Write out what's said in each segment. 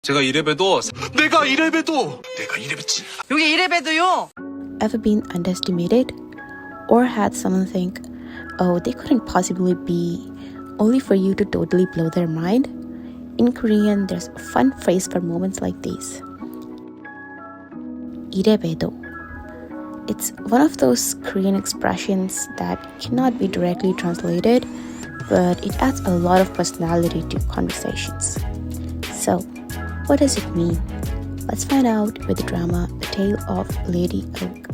제가 이래 봬도 내가 이래 봬도 내가 이래 뵀지. 여기 이래 봬도요. Ever been underestimated? Or had someone think, oh, they couldn't possibly be, only for you to totally blow their mind? In Korean, there's a fun phrase for moments like these. 이래 봬도. It's one of those Korean expressions that cannot be directly translated, but it adds a lot of personality to conversations. So, what does it mean? Let's find out with the drama The Tale of Lady Oak.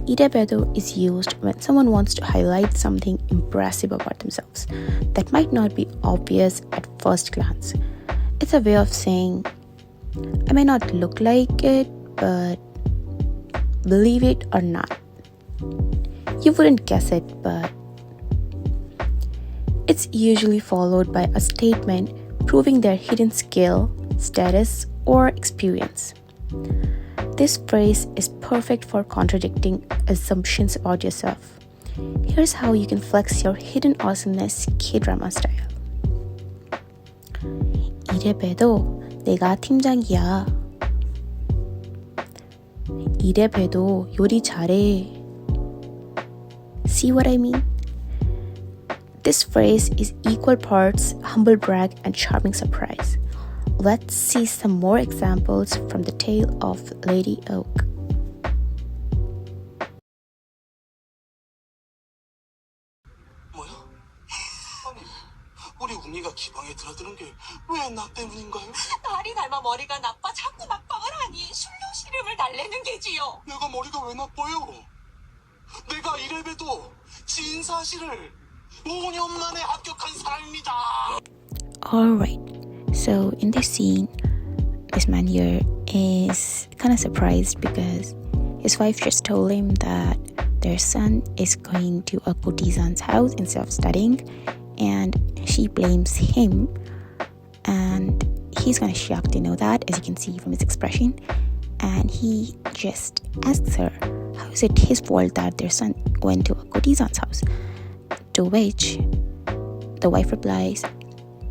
이래 봬도 is used when someone wants to highlight something impressive about themselves that might not be obvious at first glance. It's a way of saying, I may not look like it, but believe it or not. You wouldn't guess it, but it's usually followed by a statement proving their hidden skill, status, or experience. This phrase is perfect for contradicting assumptions about yourself. Here's how you can flex your hidden awesomeness K-drama style. 이래 봬도 내가 팀장이야. 이래 봬도 요리 잘해. See what I mean? This phrase is equal parts humble brag and charming surprise. Let's see some more examples from the tale of Lady Oak. 뭐야? 아니, 우리 웅이가 기방에 들어드는 게 왜 나 때문인가요? 날이 닮아 머리가 나빠 자꾸 막방을 하니 술로 시름을 달래는 게지요. 내가 머리가 왜 나빠요? 내가 이래 봬도 진 사실을 5년 만에 합격한 사람입니다. Alright, so in this scene, this man here is kind of surprised because his wife just told him that their son is going to a courtesan's house instead of studying, and she blames him, and he's kind of shocked to know that, as you can see from his expression, and he just asks her, how is it his fault that their son went to a courtesan's house? To which the wife replies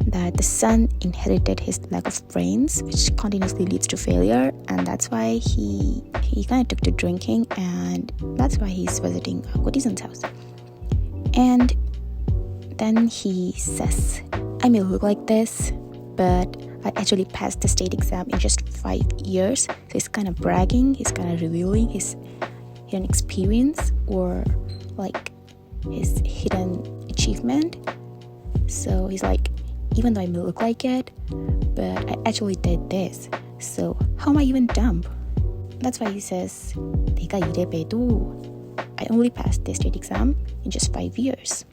that the son inherited his lack of brains, which continuously leads to failure, and that's why he kind of took to drinking, and that's why he's visiting a courtesan's house. And then he says, I may look like this, but I actually passed the state exam in just 5 years. So he's kind of bragging, he's kind of revealing his hidden experience or like his hidden achievement. So he's like, even though I may look like it, but I actually did this. So how am I even dumb? That's why he says, 내가 이래 봬도 I only passed the state exam in just 5 years.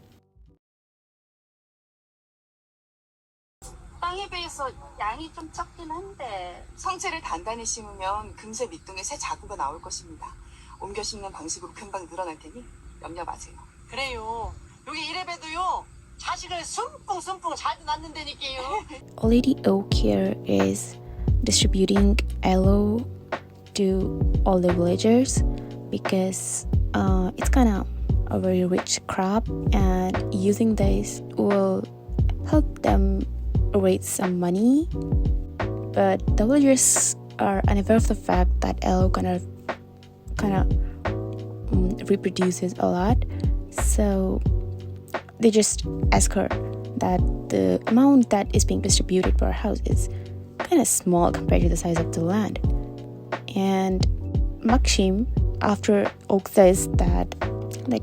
땅에 비해서 양이 좀 적긴 한데 성체를 단단히 심으면 금세 밑둥에 새 자구가 나올 것입니다. 옮겨 심는 방식으로 금방 늘어날 테니 염려 마세요. 그래요. 여기 이래 봬도요. 자식을 숨풍 잘 낳는다니까요. Lady Oak here is distributing VLLO to all the villagers because it's kind of a very rich crop, and using this will help them raise some money. But the villagers are unaware of the fact that VLLO kind of reproduces a lot, so they just ask her that the amount that is being distributed per house is kind of small compared to the size of the land. And Makshim, after Oak says that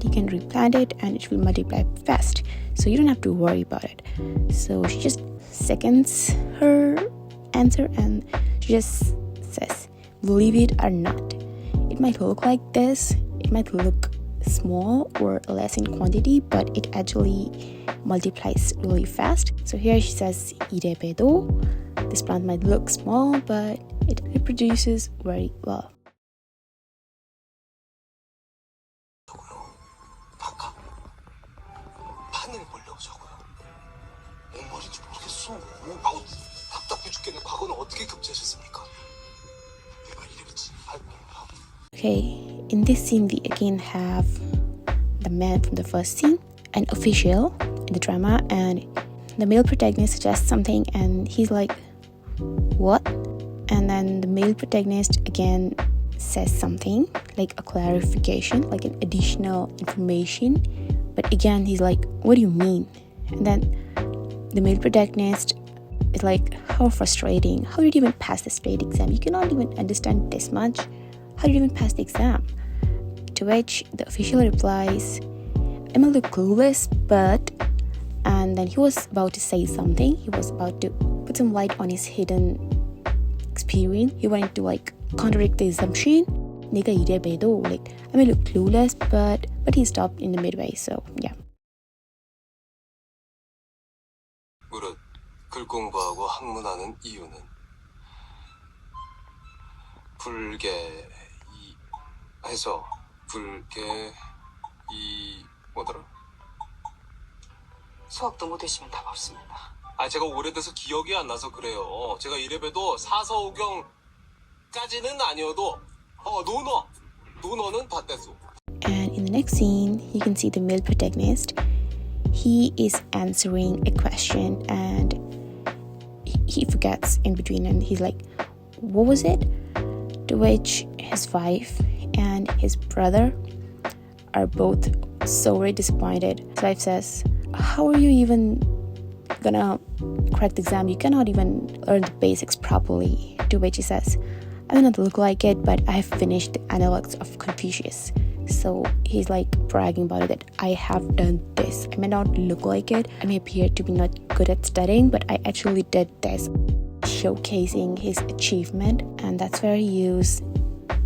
you can replant it and it will multiply fast, so you don't have to worry about it. So she just seconds her answer and she just says, believe it or not, it might look like this, it might look small or less in quantity, but it actually multiplies really fast. So here she says 이래 봬도 this plant might look small, but it reproduces very well. 바깥 판을 벌려오자고요. 뭔 말인지 모르겠어. 아우 답답해 죽겠네. 과거는 어떻게 급제하셨습니까? 내가 이랬지 할 거야. Okay, in this scene we again have the man from the first scene, an official in the drama, and the male protagonist suggests something and he's like, what? And then the male protagonist again says something like a clarification, like an additional information, but again he's like, what do you mean? And then the male protagonist is like, how frustrating, how did you even pass the state exam? You cannot even understand this much, how did you even pass the exam? To which the official replies, I'm a little clueless, but... And then he was about to say something, he was about to put some light on his hidden experience. He wanted to like contradict the assumption, 내가 이래 bedo, like I'm a little clueless, but he stopped in the midway. So yeah. 무릇 글 공부하고 학문하는 이유는 뭐더라? 수학도 못 외시면 답 없습니다. 제가 오래돼서 기억이 안 나서 그래요. 제가 이래봬도 사서오경까지는 아니어도 논어는 봤댔어. And in the next scene, you can see the male protagonist. He is answering a question and he forgets in between and he's like, what was it? To which his wife and his brother are both so very disappointed. His wife says, how are you even gonna crack the exam? You cannot even learn the basics properly. To which he says, I may not look like it, but I have finished the Analects of Confucius. So he's like bragging about it, that I have done this. I may not look like it, I may appear to be not good at studying, but I actually did this, showcasing his achievement. And that's where he used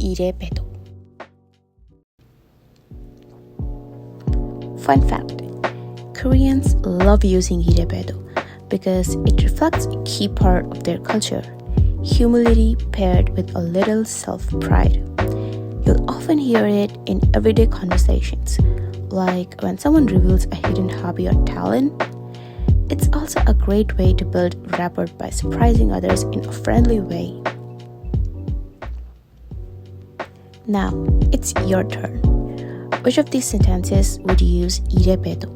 ireh bedo. Fun fact, Koreans love using ireh bedo because it reflects a key part of their culture, humility paired with a little self-pride. You'll often hear it in everyday conversations, like when someone reveals a hidden hobby or talent. It's also a great way to build rapport by surprising others in a friendly way. Now, it's your turn. Which of these sentences would you use ireh bedo?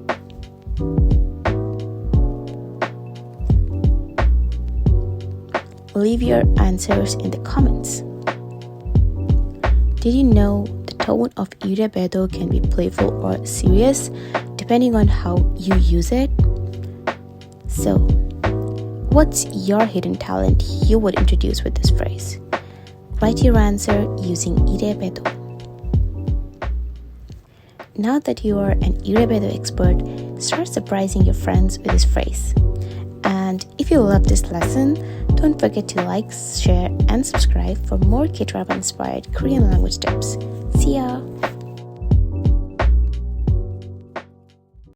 Leave your answers in the comments. Did you know the tone of ireh bedo can be playful or serious depending on how you use it? So, what's your hidden talent you would introduce with this phrase? Write your answer using ireh bedo. Now that you are an ireh bedo expert, start surprising your friends with this phrase. And if you love this lesson, don't forget to like, share, and subscribe for more K-drama inspired Korean language tips. See ya!